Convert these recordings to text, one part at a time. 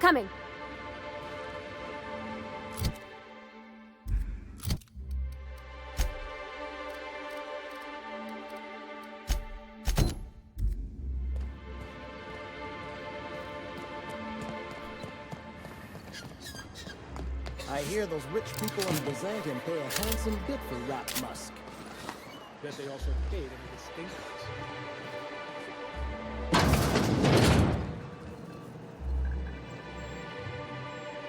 Coming. I hear those rich people in Byzantium pay a handsome bit for Rat Musk. Bet they also paid any distinctions.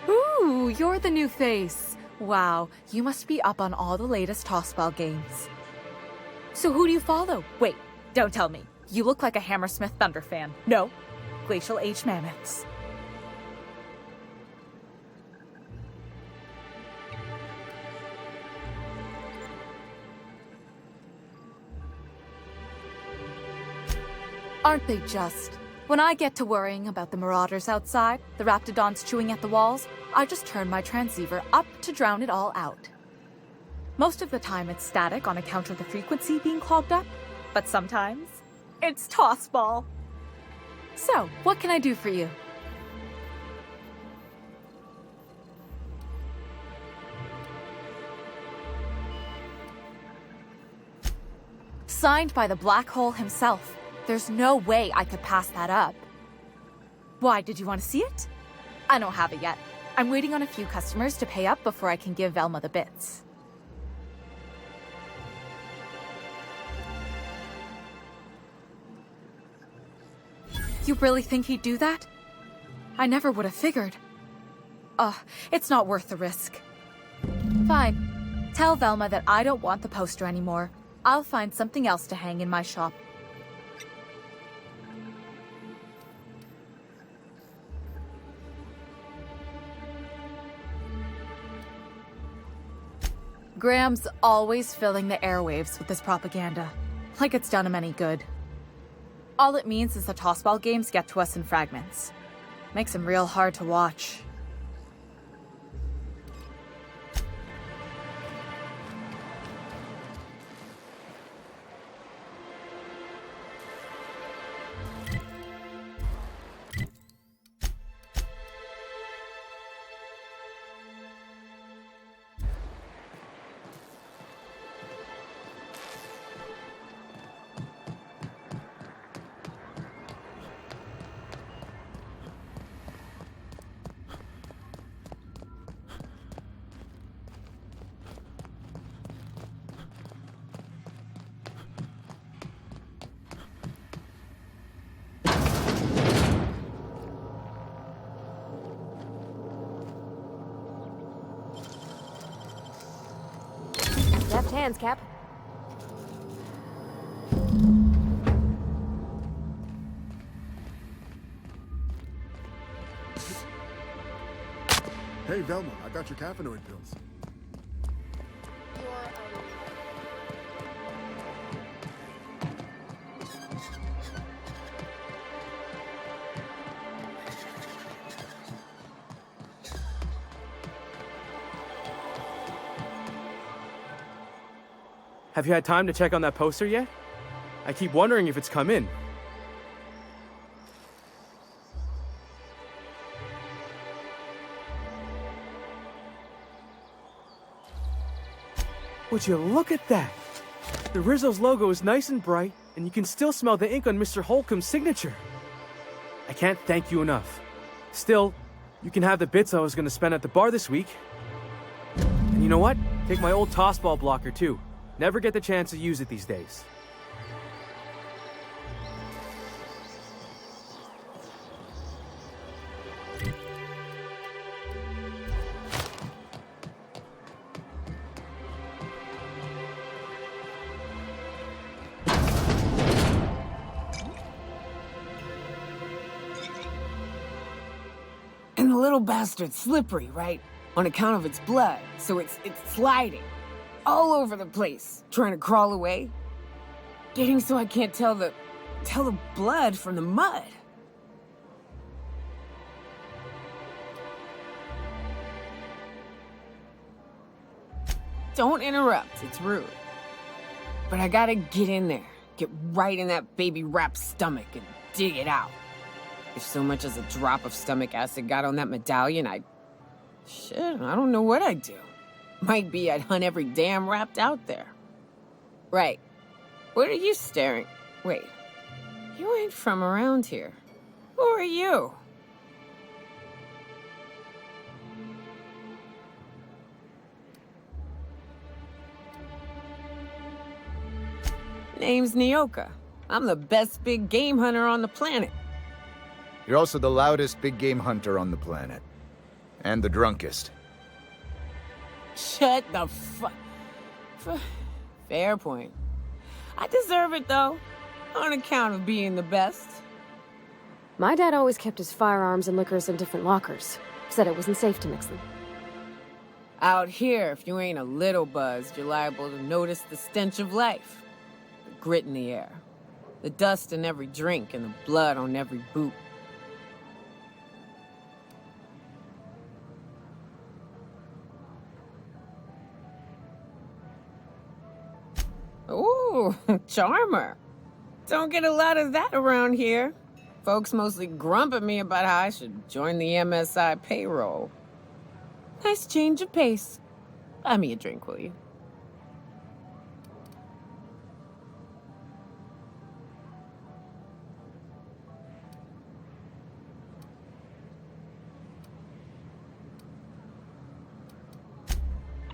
Ooh, you're the new face. Wow, you must be up on all the latest tossball games. So who do you follow? Wait, don't tell me. You look like a Hammersmith Thunder fan. No, Glacial Age Mammoths. Aren't they just? When I get to worrying about the marauders outside, the raptidons chewing at the walls, I just turn my transceiver up to drown it all out. Most of the time it's static on account of the frequency being clogged up, but sometimes it's tossball. So, what can I do for you? Signed by the Black Hole himself. There's no way I could pass that up. Why, did you want to see it? I don't have it yet. I'm waiting on a few customers to pay up before I can give Velma the bits. You really think he'd do that? I never would have figured. It's not worth the risk. Fine. Tell Velma that I don't want the poster anymore. I'll find something else to hang in my shop. Graham's always filling the airwaves with this propaganda, like it's done him any good. All it means is the tossball games get to us in fragments. Makes them real hard to watch. Left hands, Cap. Hey, Velma, I got your caffeinoid pills. Have you had time to check on that poster yet? I keep wondering if it's come in. Would you look at that? The Rizzo's logo is nice and bright, and you can still smell the ink on Mr. Holcomb's signature. I can't thank you enough. Still, you can have the bits I was going to spend at the bar this week. And you know what? Take my old tossball blocker, too. Never get the chance to use it these days. And the little bastard's slippery, right? On account of its blood, so it's sliding. All over the place, trying to crawl away. Getting so I can't tell the blood from the mud. Don't interrupt, it's rude. But I gotta get in there, get right in that baby rap's stomach and dig it out. If so much as a drop of stomach acid got on that medallion, Shit, I don't know what I'd do. Might be I'd hunt every damn Rapt out there. Right. What are you staring? Wait. You ain't from around here. Who are you? Name's Nyoka. I'm the best big game hunter on the planet. You're also the loudest big game hunter on the planet. And the drunkest. Shut the Fair point. I deserve it, though. On account of being the best. My dad always kept his firearms and liquors in different lockers. Said it wasn't safe to mix them. Out here, if you ain't a little buzzed, you're liable to notice the stench of life. The grit in the air. The dust in every drink and the blood on every boot. Ooh, charmer. Don't get a lot of that around here. Folks mostly grump at me about how I should join the MSI payroll. Nice change of pace. Buy me a drink, will you?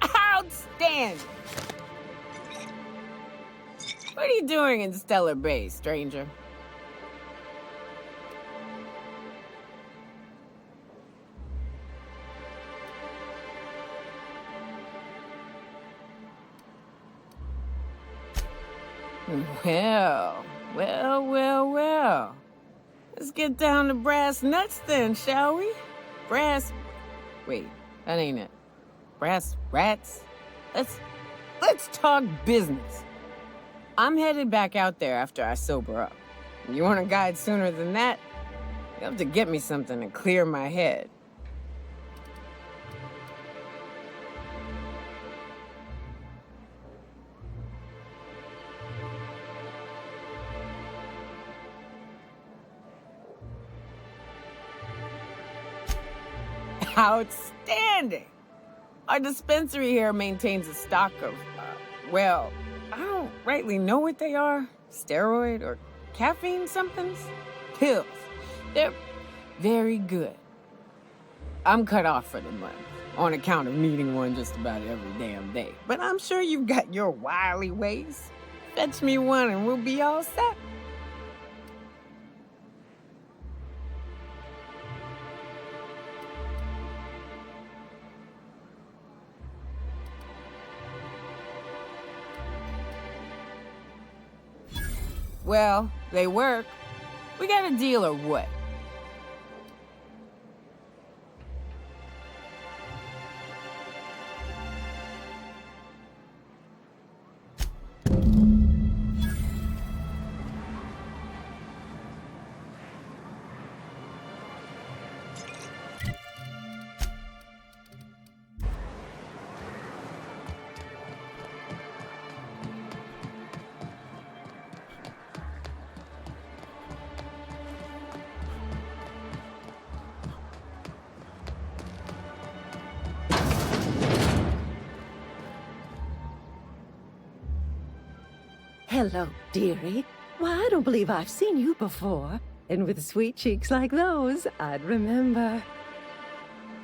Outstanding! What are you doing in Stellar Bay, stranger? Well. Let's get down to brass nuts then, shall we? Wait, that ain't it. Brass rats? Let's talk business. I'm headed back out there after I sober up. You want a guide sooner than that? You have to get me something to clear my head. Outstanding! Our dispensary here maintains a stock of, I don't rightly know what they are. Steroid or caffeine somethings? Pills. They're very good. I'm cut off for the month, on account of needing one just about every damn day. But I'm sure you've got your wily ways. Fetch me one and we'll be all set. Well, they work. We got a deal or what? Hello, dearie. Why, I don't believe I've seen you before. And with sweet cheeks like those, I'd remember.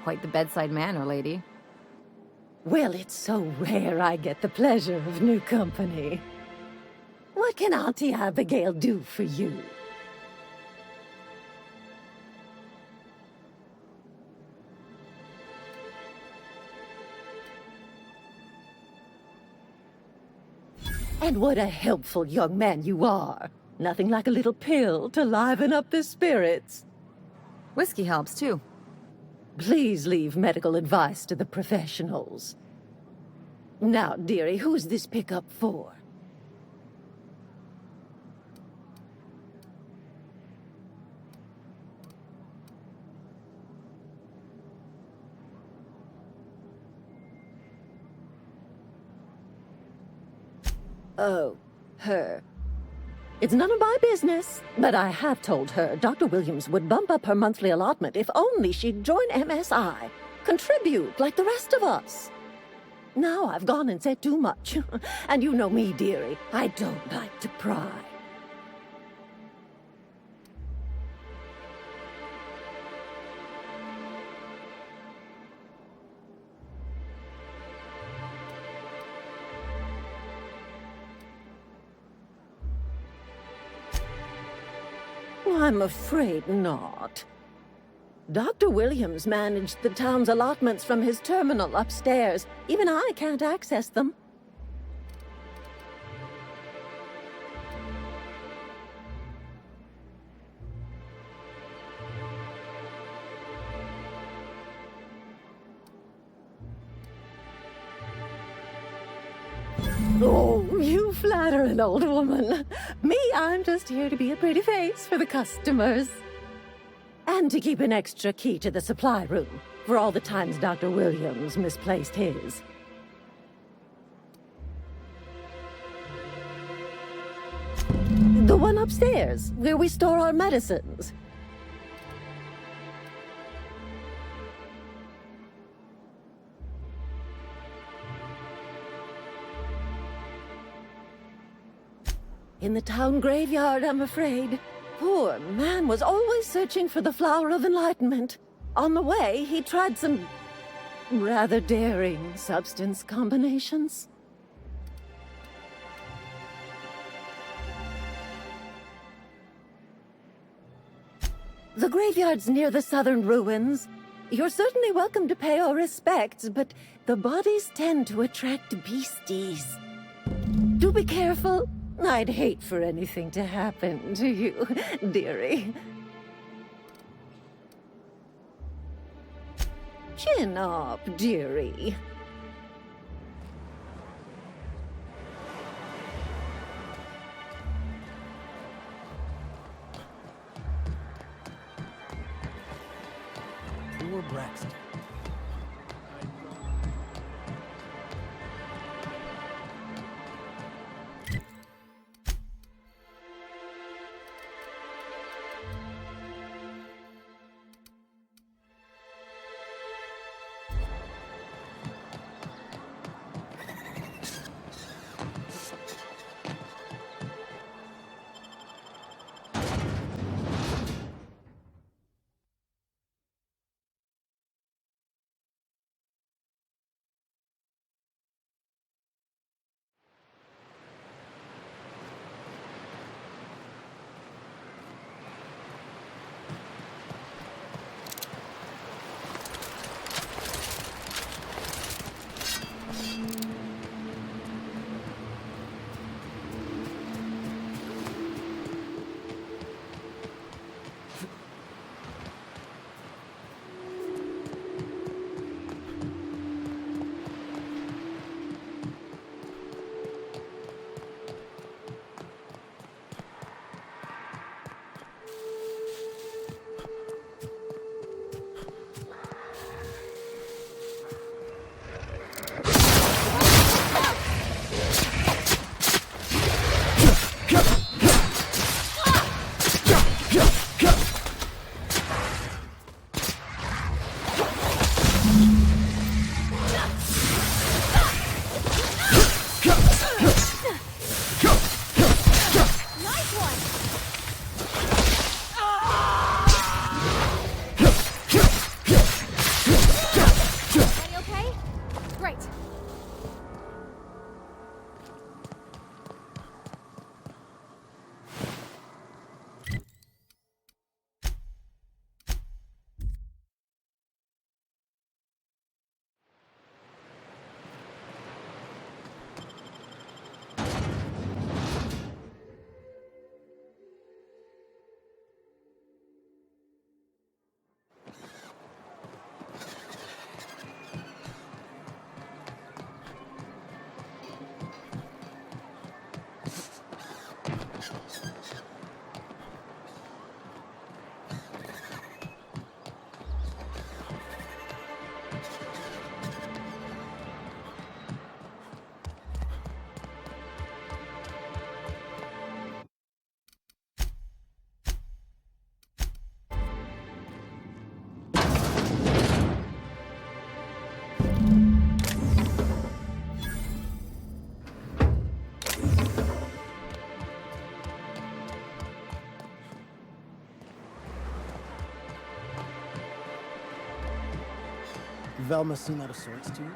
Quite the bedside manner, lady. Well, it's so rare I get the pleasure of new company. What can Auntie Abigail do for you? And what a helpful young man you are. Nothing like a little pill to liven up the spirits. Whiskey helps, too. Please leave medical advice to the professionals. Now, dearie, who's this pickup for? Oh, her. It's none of my business, but I have told her Dr. Williams would bump up her monthly allotment if only she'd join MSI, contribute like the rest of us. Now I've gone and said too much. And you know me, dearie, I don't like to pry. I'm afraid not. Dr. Williams managed the town's allotments from his terminal upstairs. Even I can't access them. Oh, you flatter an old woman. Me, I'm just here to be a pretty face for the customers. And to keep an extra key to the supply room for all the times Dr. Williams misplaced his. The one upstairs, where we store our medicines. In the town graveyard, I'm afraid. Poor man was always searching for the Flower of Enlightenment. On the way, he tried some rather daring substance combinations. The graveyard's near the southern ruins. You're certainly welcome to pay our respects, but the bodies tend to attract beasties. Do be careful. I'd hate for anything to happen to you, dearie. Chin up, dearie. Poor Braxton. Velma seem out of sorts to you?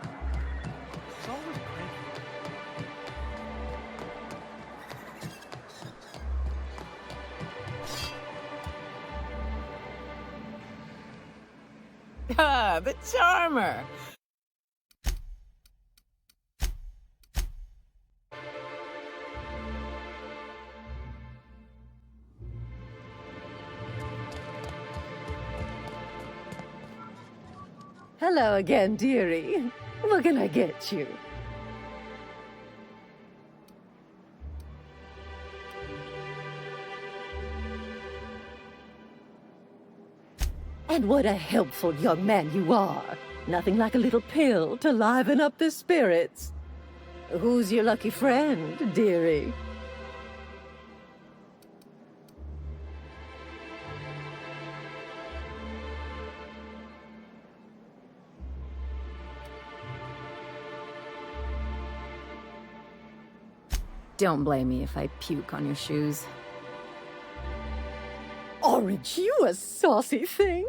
It's always cranky. Ah, the charmer! Hello again, dearie. What can I get you? And what a helpful young man you are. Nothing like a little pill to liven up the spirits. Who's your lucky friend, dearie? Don't blame me if I puke on your shoes. Orange, you a saucy thing.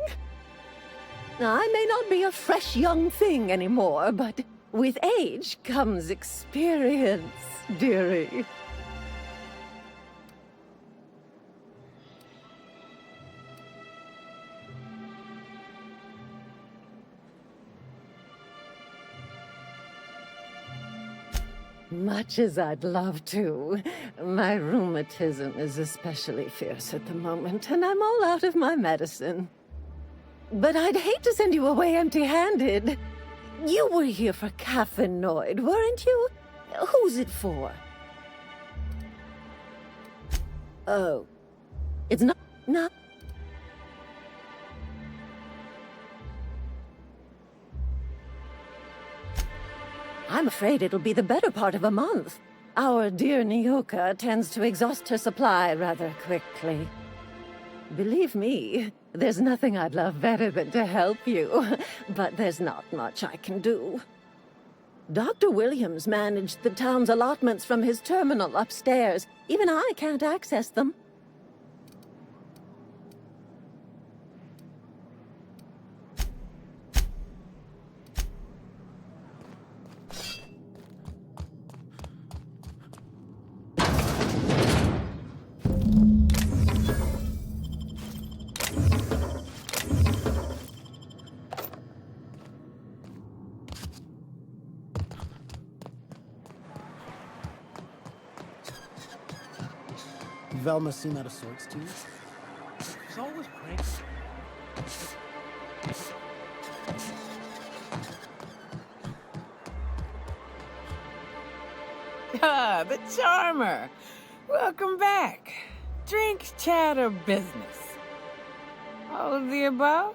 I may not be a fresh young thing anymore, but with age comes experience, dearie. Much as I'd love to, my rheumatism is especially fierce at the moment, and I'm all out of my medicine. But I'd hate to send you away empty-handed. You were here for Caffeinoid, weren't you? Who's it for? Oh. It's not... I'm afraid it'll be the better part of a month. Our dear Nyoka tends to exhaust her supply rather quickly. Believe me, there's nothing I'd love better than to help you, but there's not much I can do. Dr. Williams managed the town's allotments from his terminal upstairs. Even I can't access them. Velma seem out of sorts to you? It's always cranky. Ah, the charmer! Welcome back. Drink, chat, or business? All of the above?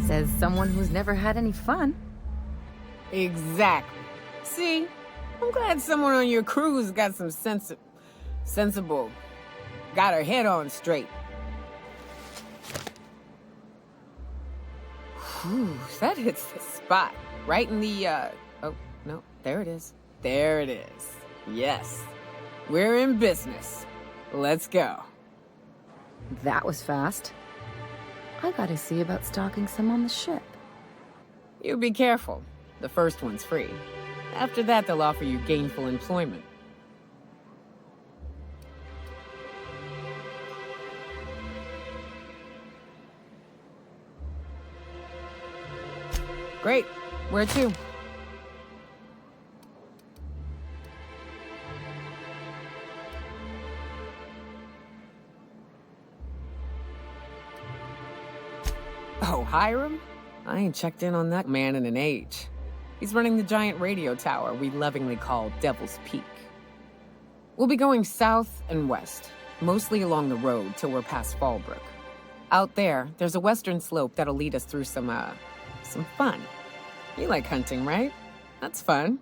Says someone who's never had any fun. Exactly. See? I'm glad someone on your crew's got some sensible. Got her head on straight. Whew, that hits the spot. Right in the, oh, no, there it is. There it is. Yes. We're in business. Let's go. That was fast. I gotta see about stocking some on the ship. You be careful. The first one's free. After that, they'll offer you gainful employment. Great. Where to? Oh, Hiram? I ain't checked in on that man in an age. He's running the giant radio tower we lovingly call Devil's Peak. We'll be going south and west, mostly along the road till we're past Fallbrook. Out there, there's a western slope that'll lead us through some fun. You like hunting, right? That's fun.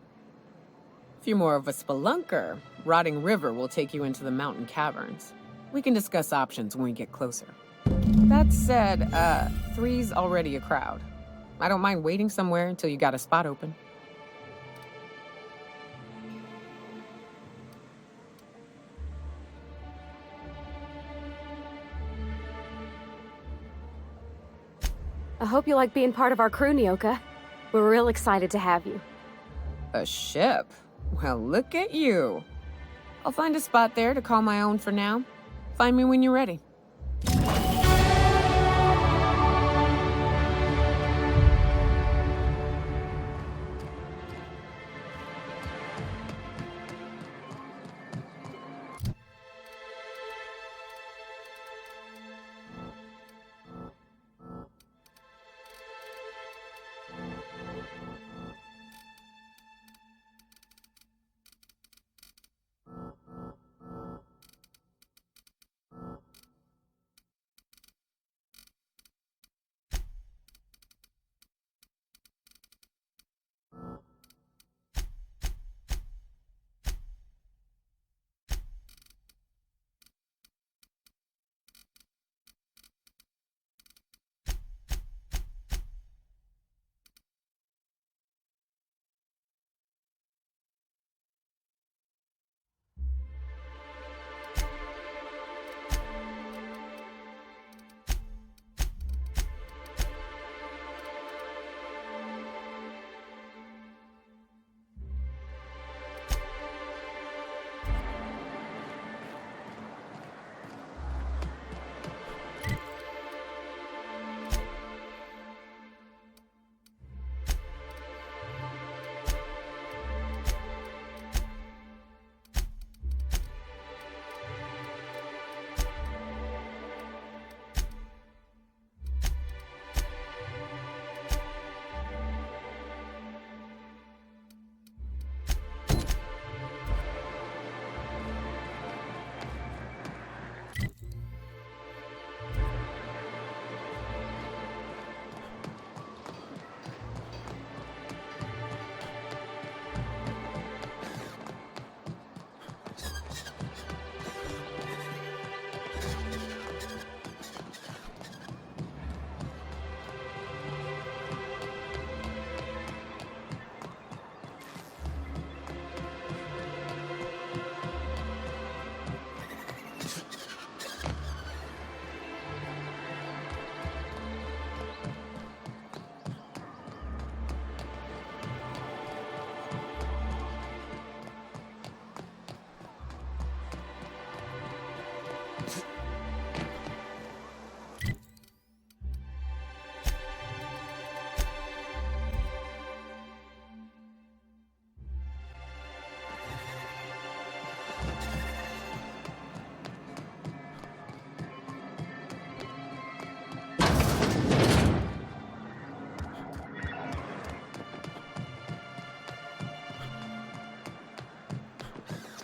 If you're more of a spelunker, Rotting River will take you into the mountain caverns. We can discuss options when we get closer. That said, 3's already a crowd. I don't mind waiting somewhere until you got a spot open. hope you like being part of our crew, Nyoka. We're real excited to have you. A ship? Well, look at you. I'll find a spot there to call my own for now. Find me when you're ready.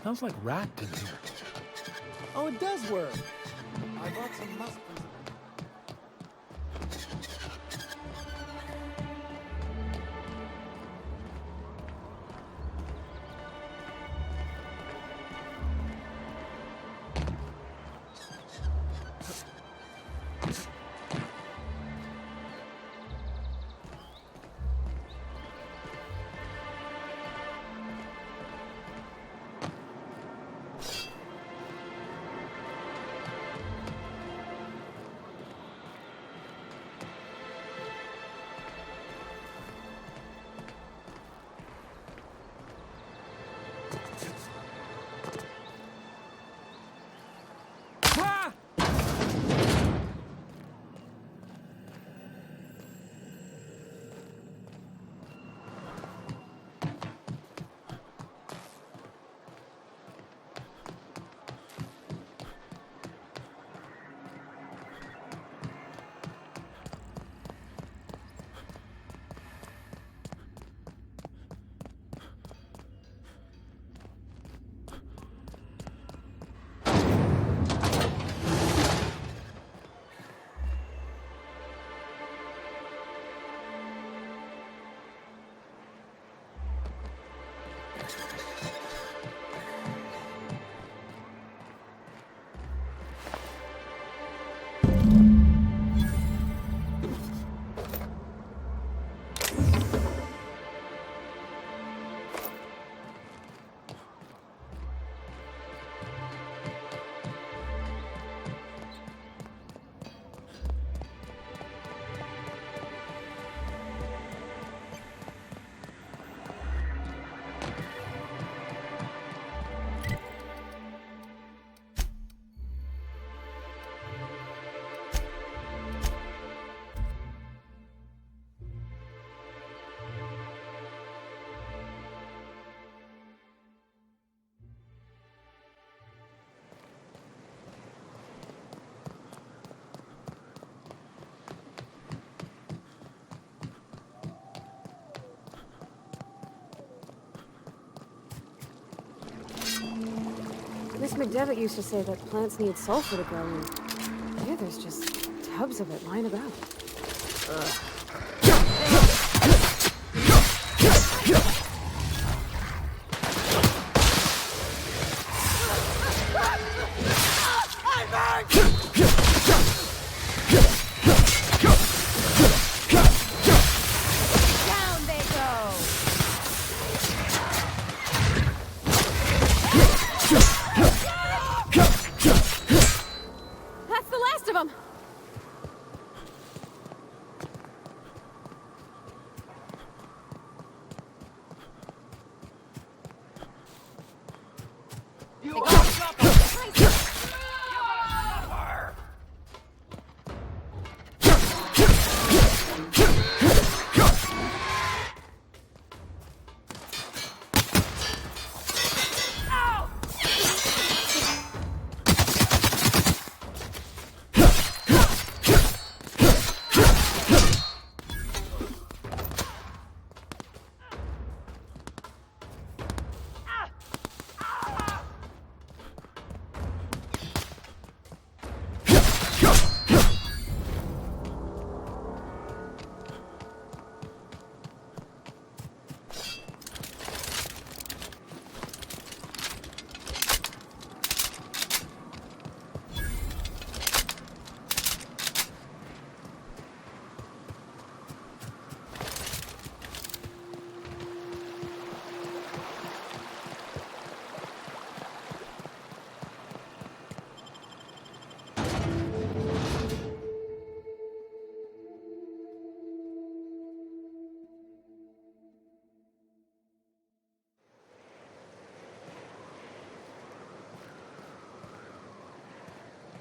Smells like rat in here. Oh, it does work. I bought some muskets. Miss McDevitt used to say that plants need sulfur to grow, and here there's just tubs of it lying about. Down they go! That's the last of them!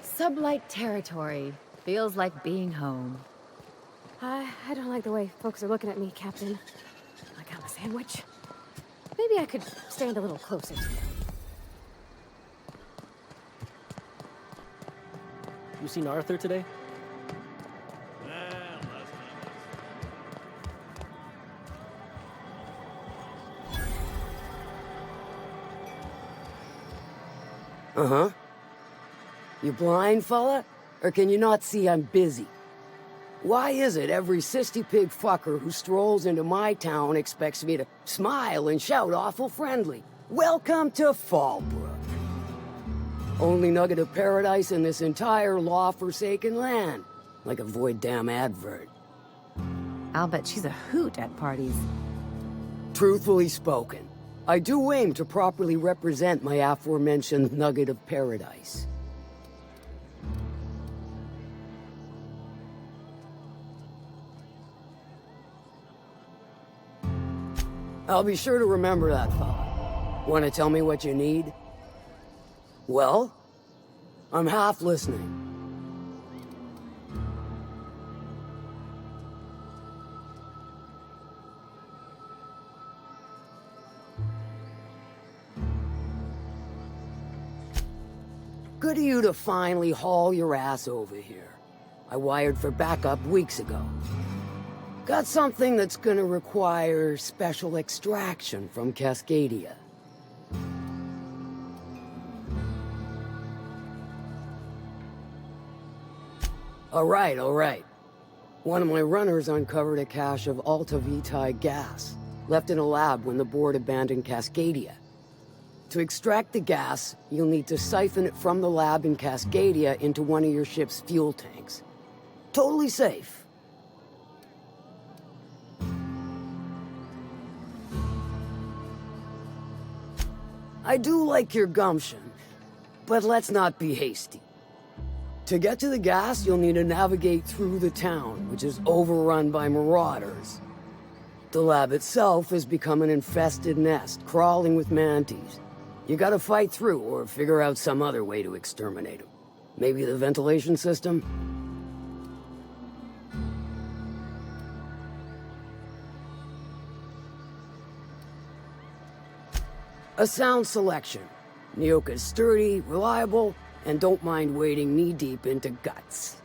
Sublight territory. Feels like being home. I don't like the way folks are looking at me, Captain. Like I'm a sandwich. Maybe I could stand a little closer to them. You seen Arthur today? Uh-huh. You blind, fella? Or can you not see I'm busy? Why is it every sissy pig fucker who strolls into my town expects me to smile and shout awful friendly? Welcome to Fallbrook. Only nugget of paradise in this entire law-forsaken land. Like a void damn advert. I'll bet she's a hoot at parties. Truthfully spoken, I do aim to properly represent my aforementioned nugget of paradise. I'll be sure to remember that, fella. Want to tell me what you need? Well, I'm half listening. Good of you to finally haul your ass over here. I wired for backup weeks ago. Got something that's gonna require special extraction from Cascadia. All right. One of my runners uncovered a cache of Alta Vitae gas, left in a lab when the board abandoned Cascadia. To extract the gas, you'll need to siphon it from the lab in Cascadia into one of your ship's fuel tanks. Totally safe. I do like your gumption, but let's not be hasty. To get to the gas, you'll need to navigate through the town, which is overrun by marauders. The lab itself has become an infested nest, crawling with manties. You gotta fight through, or figure out some other way to exterminate them. Maybe the ventilation system? A sound selection. Nyoka's sturdy, reliable, and don't mind wading knee-deep into guts.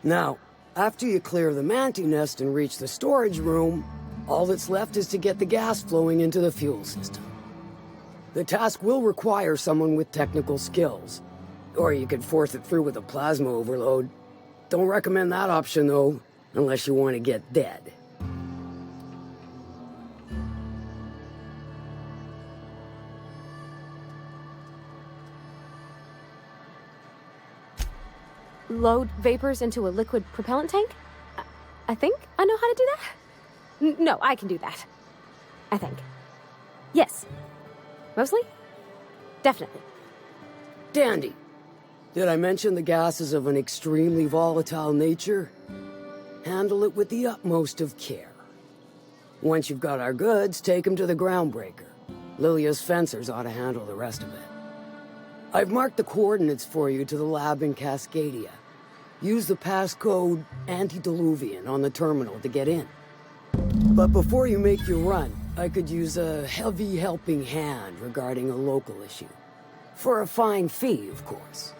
Now, after you clear the mantis nest and reach the storage room, all that's left is to get the gas flowing into the fuel system. The task will require someone with technical skills. Or you could force it through with a plasma overload. Don't recommend that option, though, unless you want to get dead. Load vapors into a liquid propellant tank? I think I know how to do that. No, I can do that. I think. Yes. Mostly? Definitely. Dandy. Did I mention the gas is of an extremely volatile nature? Handle it with the utmost of care. Once you've got our goods, take them to the groundbreaker. Lilia's fencers ought to handle the rest of it. I've marked the coordinates for you to the lab in Cascadia. Use the passcode Antediluvian on the terminal to get in. But before you make your run, I could use a heavy helping hand regarding a local issue. For a fine fee, of course.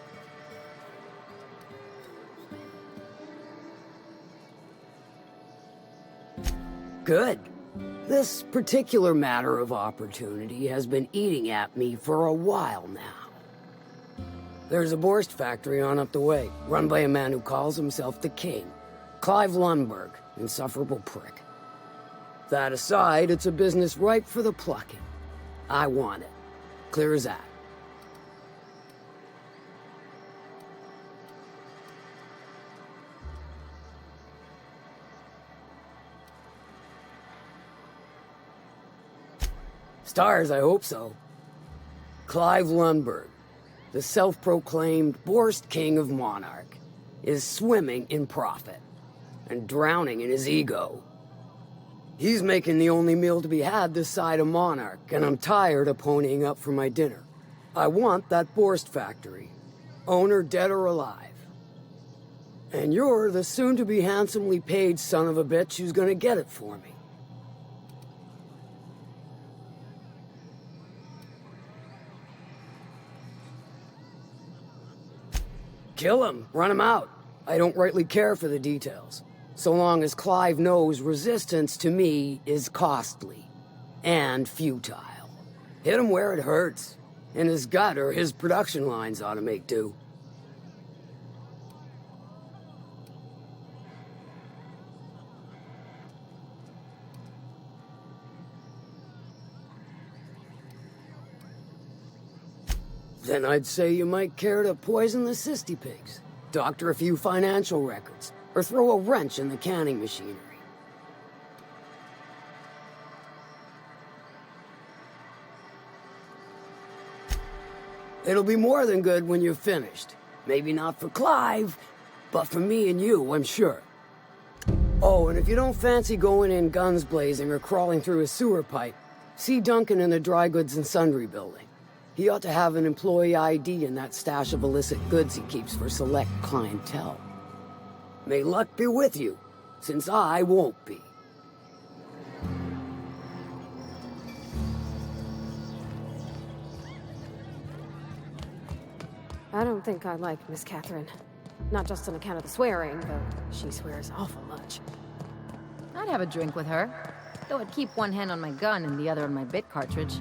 Good. This particular matter of opportunity has been eating at me for a while now. There's a Borst factory on up the way, run by a man who calls himself the King. Clive Lundberg, insufferable prick. That aside, it's a business ripe for the plucking. I want it. Clear as that. Stars, I hope so. Clive Lundberg, the self-proclaimed Borst King of Monarch, is swimming in profit and drowning in his ego. He's making the only meal to be had this side of Monarch, and I'm tired of ponying up for my dinner. I want that Borst factory, owner dead or alive. And you're the soon-to-be handsomely paid son of a bitch who's gonna get it for me. Kill him, run him out. I don't rightly care for the details. So long as Clive knows resistance to me is costly and futile. Hit him where it hurts. In his gut or his production lines ought to make do. Then I'd say you might care to poison the cysty pigs, doctor a few financial records, or throw a wrench in the canning machinery. It'll be more than good when you're finished. Maybe not for Clive, but for me and you, I'm sure. Oh, and if you don't fancy going in guns blazing or crawling through a sewer pipe, see Duncan in the Dry Goods and Sundry building. He ought to have an employee ID in that stash of illicit goods he keeps for select clientele. May luck be with you, since I won't be. I don't think I like Miss Catherine. Not just on account of the swearing, though she swears awful much. I'd have a drink with her, though I'd keep one hand on my gun and the other on my bit cartridge.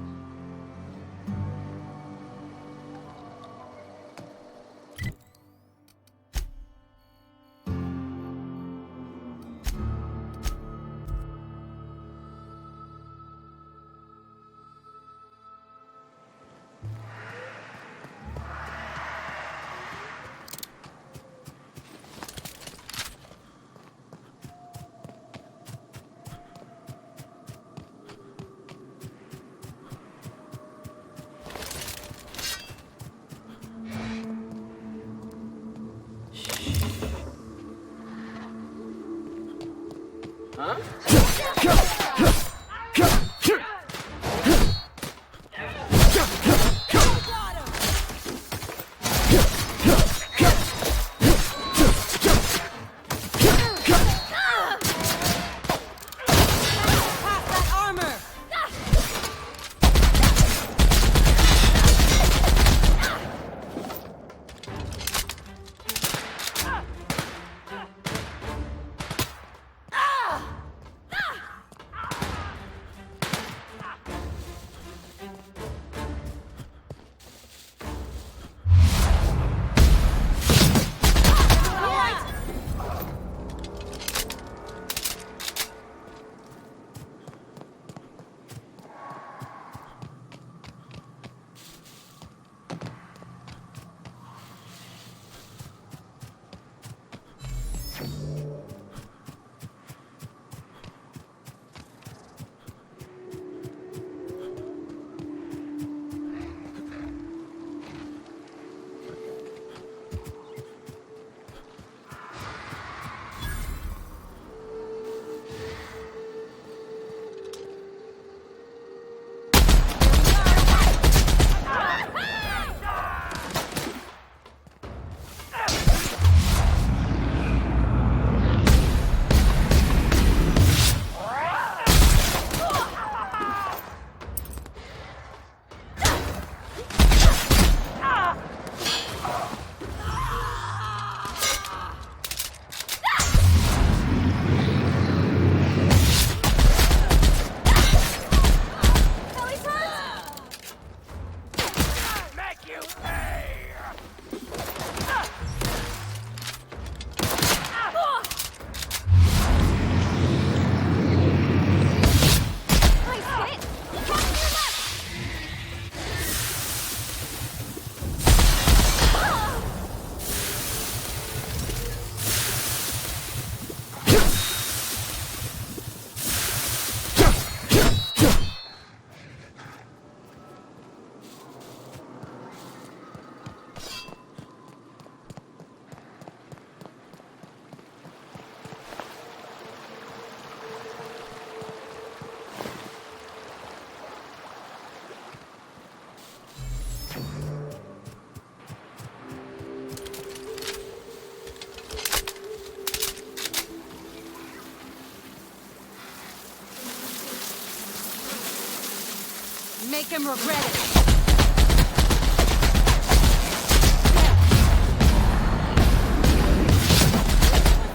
Make him regret it.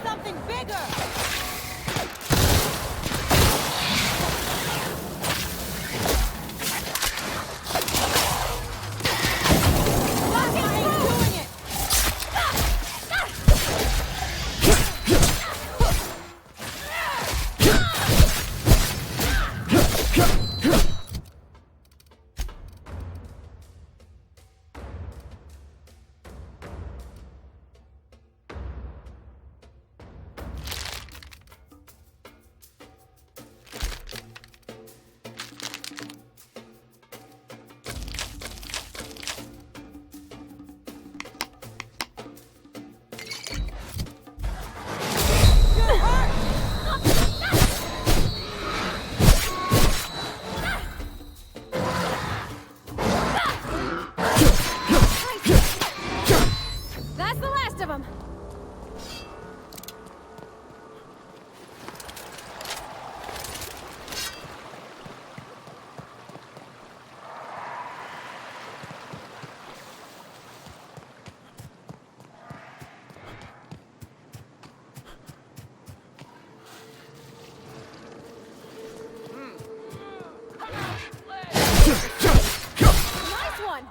Something bigger! That's the last of them. Nice one.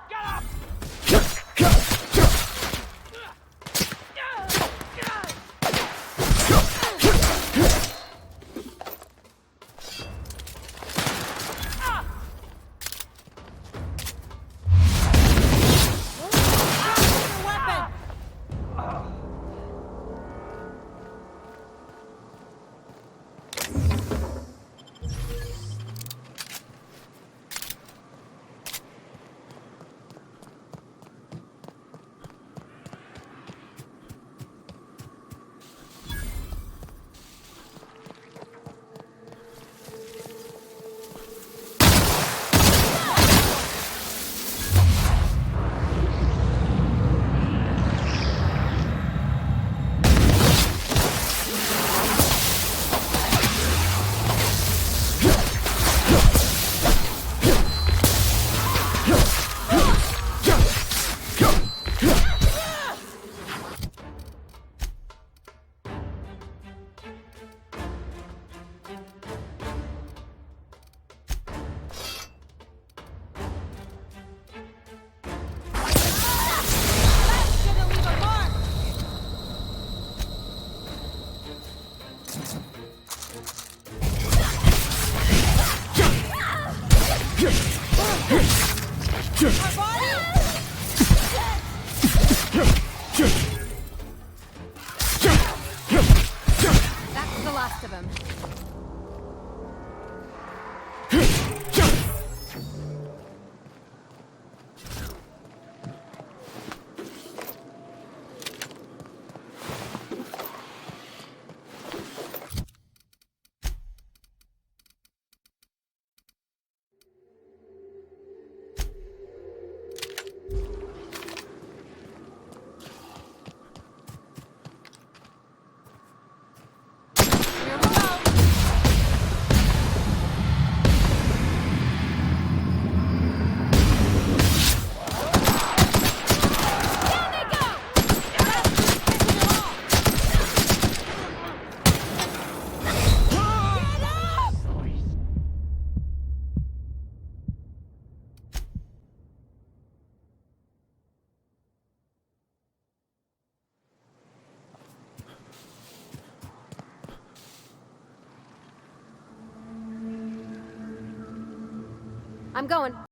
That's the last of them. I'm going.